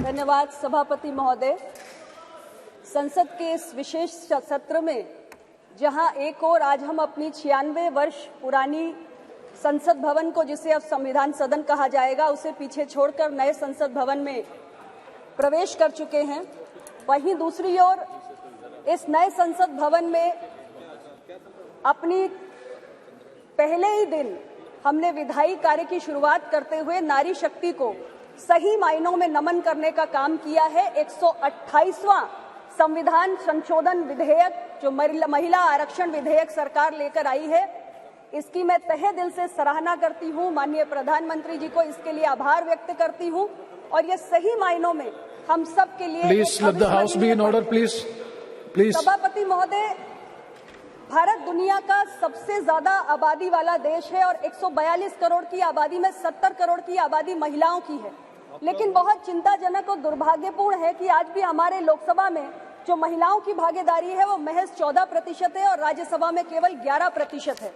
धन्यवाद सभापति महोदय। संसद के इस विशेष सत्र में जहां एक और आज हम अपनी 96 वर्ष पुरानी संसद भवन को, जिसे अब संविधान सदन कहा जाएगा, उसे पीछे छोड़कर नए संसद भवन में प्रवेश कर चुके हैं, वहीं दूसरी ओर इस नए संसद भवन में अपनी पहले ही दिन हमने विधायी कार्य की शुरुआत करते हुए नारी शक्ति को सही मायनों में नमन करने का काम किया है। 128वां संविधान संशोधन विधेयक जो महिला आरक्षण विधेयक सरकार लेकर आई है, इसकी मैं तहे दिल से सराहना करती हूं। माननीय प्रधानमंत्री जी को इसके लिए आभार व्यक्त करती हूं और ये सही मायनों में हम सब के लिए सभापति महोदय, भारत दुनिया का सबसे ज्यादा आबादी वाला देश है और 142 करोड़ की आबादी में 70 करोड़ की आबादी महिलाओं की है। लेकिन बहुत चिंताजनक और दुर्भाग्यपूर्ण है कि आज भी हमारे लोकसभा में जो महिलाओं की भागीदारी है वो महज 14% है और राज्यसभा में केवल 11% है।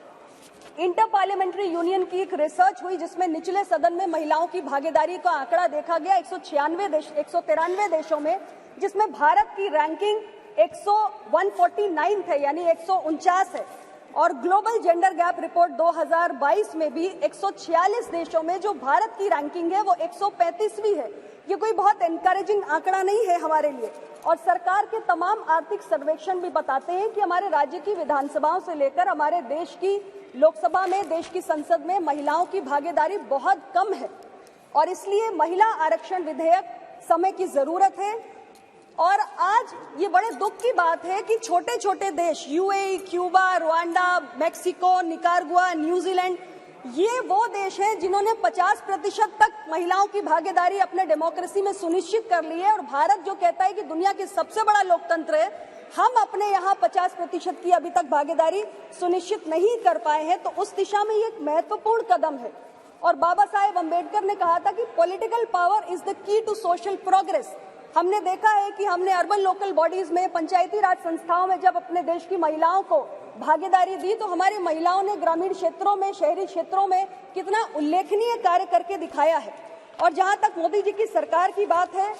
इंटर पार्लियामेंट्री यूनियन की एक रिसर्च हुई जिसमें निचले सदन में महिलाओं की भागीदारी का आंकड़ा देखा गया 193 देशों में, जिसमें भारत की रैंकिंग 149 है, यानी 149 है। और ग्लोबल जेंडर गैप रिपोर्ट 2022 में भी 146 देशों में जो भारत की रैंकिंग है वो 135वीं है। ये कोई बहुत एनकरेजिंग आंकड़ा नहीं है हमारे लिए। और सरकार के तमाम आर्थिक सर्वेक्षण भी बताते हैं कि हमारे राज्य की विधानसभाओं से लेकर हमारे देश की लोकसभा में, देश की संसद में महिलाओं की भागीदारी बहुत कम है और इसलिए महिला आरक्षण विधेयक समय की जरूरत है। और आज ये बड़े दुख की बात है कि छोटे छोटे देश UAE, Cuba, Rwanda, Mexico, Nicaragua, New Zealand, ये वो देश हैं जिन्होंने 50% तक महिलाओं की भागीदारी अपने डेमोक्रेसी में सुनिश्चित कर ली है। और भारत जो कहता है कि दुनिया की सबसे बड़ा लोकतंत्र है, हम अपने यहाँ 50% की अभी तक भागीदारी सुनिश्चित नहीं कर पाए हैं। तो उस दिशा में ये एक महत्वपूर्ण कदम है। और बाबा साहेब अम्बेडकर ने कहा था कि political power is the key to social progress. हमने देखा है कि हमने अर्बन लोकल बॉडीज में, पंचायती राज संस्थाओं में जब अपने देश की महिलाओं को भागीदारी दी तो हमारी महिलाओं ने ग्रामीण क्षेत्रों में, शहरी क्षेत्रों में कितना उल्लेखनीय कार्य करके दिखाया है। और जहां तक मोदी जी की सरकार की बात है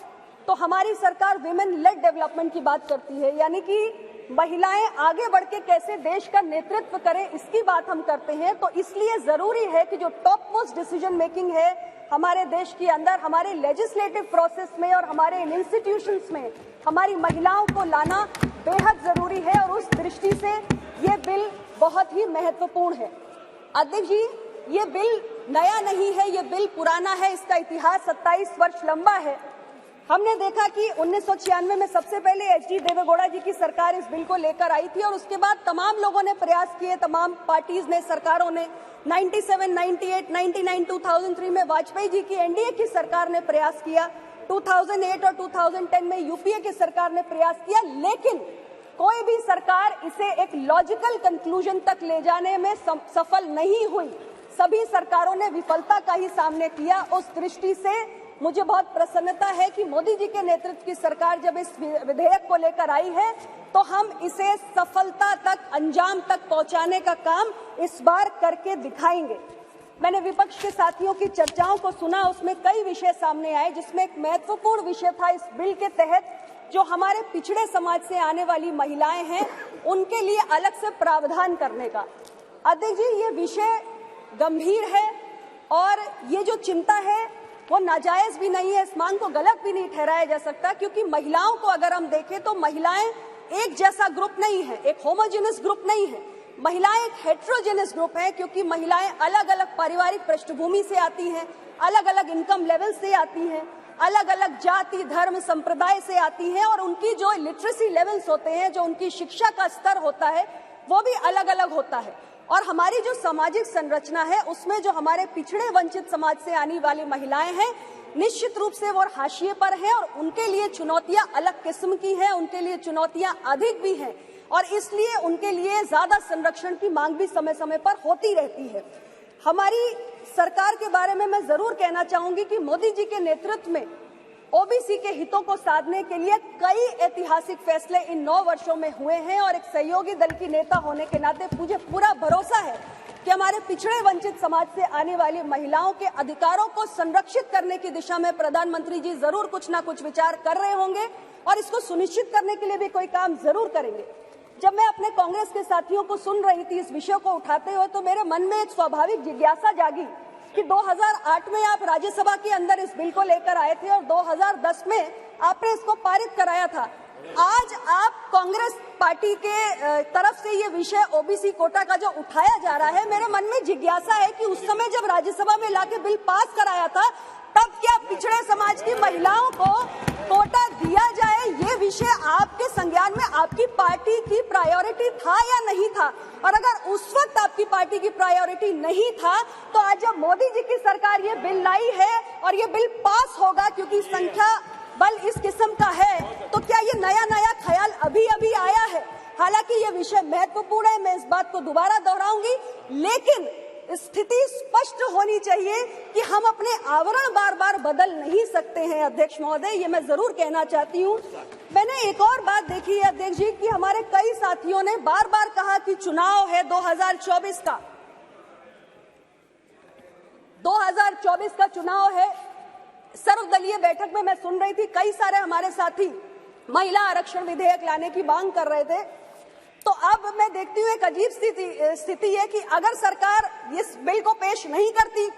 तो हमारी सरकार विमेन लेड डेवलपमेंट की बात करती है, यानी कि महिलाएं आगे बढ़ के कैसे देश का नेतृत्व करें, इसकी बात हम करते हैं। तो इसलिए जरूरी है कि जो टॉप मोस्ट डिसीजन मेकिंग है हमारे देश के अंदर, हमारे लेजिस्लेटिव प्रोसेस में और हमारे इंस्टीट्यूशंस में हमारी महिलाओं को लाना बेहद जरूरी है। और उस दृष्टि से ये बिल बहुत ही महत्वपूर्ण है। अध्यक्ष जी, ये बिल नया नहीं है, ये बिल पुराना है, इसका इतिहास 27 वर्ष लंबा है। हमने देखा कि 1996 में सबसे पहले एच.डी. देवेगौड़ा जी की सरकार इस बिल को लेकर आई थी और उसके बाद तमाम लोगों ने प्रयास किए, तमाम पार्टीज ने, सरकारों ने। 97, 98, 99, 2003 में वाजपेयी जी की एनडीए की सरकार ने प्रयास किया। 2008 और 2010 में यूपीए की सरकार ने प्रयास किया, लेकिन कोई भी सरकार इसे एक लॉजिकल कंक्लूजन तक ले जाने में सफल नहीं हुई। सभी सरकारों ने विफलता का ही सामने किया। उस दृष्टि से मुझे बहुत प्रसन्नता है कि मोदी जी के नेतृत्व की सरकार जब इस विधेयक को लेकर आई है तो हम इसे सफलता तक, अंजाम तक पहुंचाने का काम इस बार करके दिखाएंगे। मैंने विपक्ष के साथियों की चर्चाओं को सुना, उसमें कई विषय सामने आए, जिसमें एक महत्वपूर्ण विषय था इस बिल के तहत जो हमारे पिछड़े समाज से आने वाली महिलाएं हैं उनके लिए अलग से प्रावधान करने का। अध्यक्ष जी, ये विषय गंभीर है और ये जो चिंता है वो नाजायज भी नहीं है, इस मांग को गलत भी नहीं ठहराया जा सकता, क्योंकि महिलाओं को अगर हम देखें तो महिलाएं एक जैसा ग्रुप नहीं है, एक होमोजेनस ग्रुप नहीं है। महिलाएं एक हेट्रोजेनस ग्रुप है, क्योंकि महिलाएं अलग अलग पारिवारिक पृष्ठभूमि से आती हैं, अलग अलग इनकम लेवल से आती हैं, अलग अलग जाति, धर्म, संप्रदाय से आती हैं और उनकी जो लिटरेसी लेवल्स होते हैं, जो उनकी शिक्षा का स्तर होता है, वो भी अलग अलग होता है। और हमारी जो सामाजिक संरचना है उसमें जो हमारे पिछड़े वंचित समाज से आने वाली महिलाएं हैं, निश्चित रूप से वो हाशिए पर हैं और उनके लिए चुनौतियां अलग किस्म की हैं, उनके लिए चुनौतियां अधिक भी हैं और इसलिए उनके लिए ज्यादा संरक्षण की मांग भी समय समय पर होती रहती है। हमारी सरकार के बारे में मैं जरूर कहना चाहूंगी कि मोदी जी के नेतृत्व में ओबीसी के हितों को साधने के लिए कई ऐतिहासिक फैसले इन 9 वर्षों में हुए हैं और एक सहयोगी दल की नेता होने के नाते मुझे पूरा भरोसा है कि हमारे पिछड़े वंचित समाज से आने वाली महिलाओं के अधिकारों को संरक्षित करने की दिशा में प्रधानमंत्री जी जरूर कुछ ना कुछ विचार कर रहे होंगे और इसको सुनिश्चित करने के लिए भी कोई काम जरूर करेंगे। जब मैं अपने कांग्रेस के साथियों को सुन रही थी इस विषय को उठाते हुए, तो मेरे मन में एक स्वाभाविक जिज्ञासा जागी कि 2008 में आप राज्यसभा के अंदर इस बिल को लेकर आए थे और 2010 में आपने इसको पारित कराया था। आज आप कांग्रेस पार्टी के तरफ से ये विषय ओबीसी कोटा का जो उठाया जा रहा है, मेरे मन में जिज्ञासा है कि उस समय जब राज्यसभा में लाके बिल पास कराया था, तब क्या पिछड़े समाज की महिलाओं को कोटा दिया जाए, ये विषय आपके संज्ञान में आपकी पार्टी की प्रायोरिटी था या नहीं था? और अगर उस वक्त आपकी पार्टी की प्रायोरिटी नहीं था, तो आज जब मोदी जी की सरकार ये बिल लाई है और ये बिल पास होगा क्योंकि संख्या बल इस किस्म का है, तो क्या ये नया ख्याल अभी आया है? हालांकि ये विषय महत्वपूर्ण है, मैं इस बात को दोबारा दोहराऊंगी, लेकिन स्थिति स्पष्ट होनी चाहिए कि हम अपने आवरण बार बदल नहीं सकते हैं। अध्यक्ष महोदय, ये मैं जरूर कहना चाहती हूँ। मैंने एक और बात देखी है अध्यक्ष जी कि हमारे कई साथियों ने बार कहा कि चुनाव है 2024 का, 2024 का चुनाव है। सर्वदलीय बैठक में मैं सुन रही थी, कई सारे हमारे साथी महिला आरक्षण विधेयक लाने की मांग कर रहे थे। तो अब मैं देखती हूँ एक अजीब स्थिति है कि अगर सरकार इस बिल को पेश नहीं करती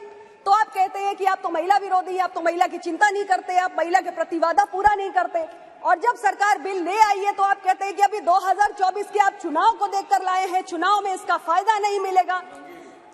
तो आप कहते हैं कि आप तो महिला विरोधी, आप तो महिला की चिंता नहीं करते, आप महिला के प्रति वादा पूरा नहीं करते, और जब सरकार बिल ले आई है तो आप कहते हैं कि अभी 2024 के आप चुनाव को देखकर लाए हैं, चुनाव में इसका फायदा नहीं मिलेगा।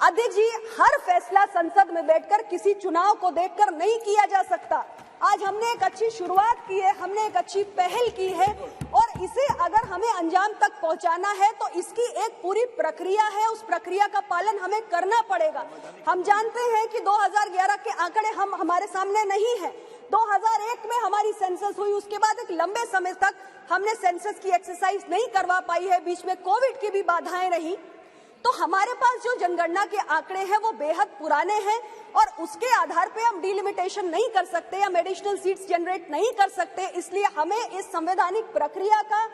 अध्यक्ष जी, हर फैसला संसद में बैठकर किसी चुनाव को देखकर नहीं किया जा सकता। आज हमने एक अच्छी शुरुआत की है, हमने एक अच्छी पहल की है, और इसे अगर हमें अंजाम तक पहुंचाना है तो इसकी एक पूरी प्रक्रिया है, उस प्रक्रिया का पालन हमें करना पड़ेगा। हम जानते हैं कि 2011 के आंकड़े हमारे सामने नहीं है। 2001 में हमारी सेंसस हुई, उसके बाद एक लंबे समय तक हमने सेंसस की एक्सरसाइज नहीं करवा पाई है, बीच में कोविड की भी बाधाएं रही। तो हमारे पास जो जनगणना के आंकड़े हैं वो बेहद पुराने हैं और उसके आधार पे हम डिलिमिटेशन नहीं कर सकते, हम एडिशनल सीट्स जनरेट नहीं कर सकते। इसलिए हमें इस संवैधानिक प्रक्रिया का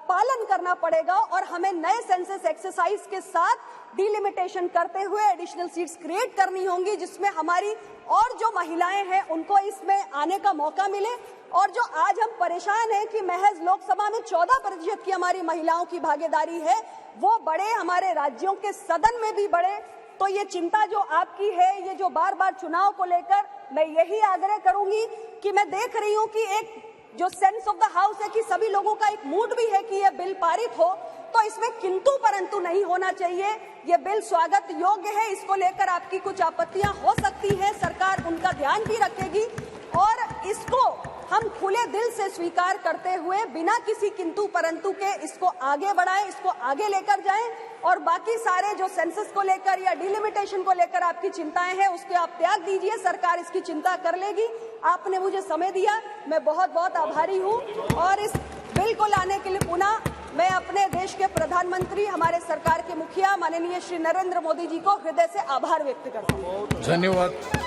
पालन करना पड़ेगा और हमें नए सेंसस एक्सरसाइज के साथ डिलिमिटेशन करते हुए एडिशनल सीट्स क्रिएट करनी होंगी, जिसमें हमारी और जो महिलाएं हैं उनको इसमें आने का मौका मिले। और जो आज हम परेशान हैं कि महज लोकसभा में 14% की हमारी महिलाओं की भागीदारी है, वो बड़े हमारे राज्यों के सदन में भी बढ़े। तो ये चिंता जो आपकी है, ये जो बार चुनाव को लेकर, मैं यही आग्रह करूंगी कि मैं देख रही हूं कि एक जो सेंस ऑफ द हाउस है कि सभी लोगों का एक मूड भी है कि यह बिल पारित हो, तो इसमें किंतु परंतु नहीं होना चाहिए। ये बिल स्वागत योग्य है, इसको लेकर आपकी कुछ आपत्तियां हो सकती हैं, सरकार उनका ध्यान भी रखेगी और इसको हम खुले दिल से स्वीकार करते हुए बिना किसी किंतु परंतु के इसको आगे बढ़ाएं, इसको आगे लेकर जाएं। और बाकी सारे जो सेंसस को लेकर या डिलिमिटेशन को लेकर आपकी चिंताएं हैं, उसके आप त्याग दीजिए, सरकार इसकी चिंता कर लेगी। आपने मुझे समय दिया, मैं बहुत आभारी हूँ और इस बिल को लाने के लिए पुनः मैं अपने देश के प्रधानमंत्री, हमारे सरकार के मुखिया माननीय श्री नरेंद्र मोदी जी को हृदय से आभार व्यक्त करता हूँ। धन्यवाद।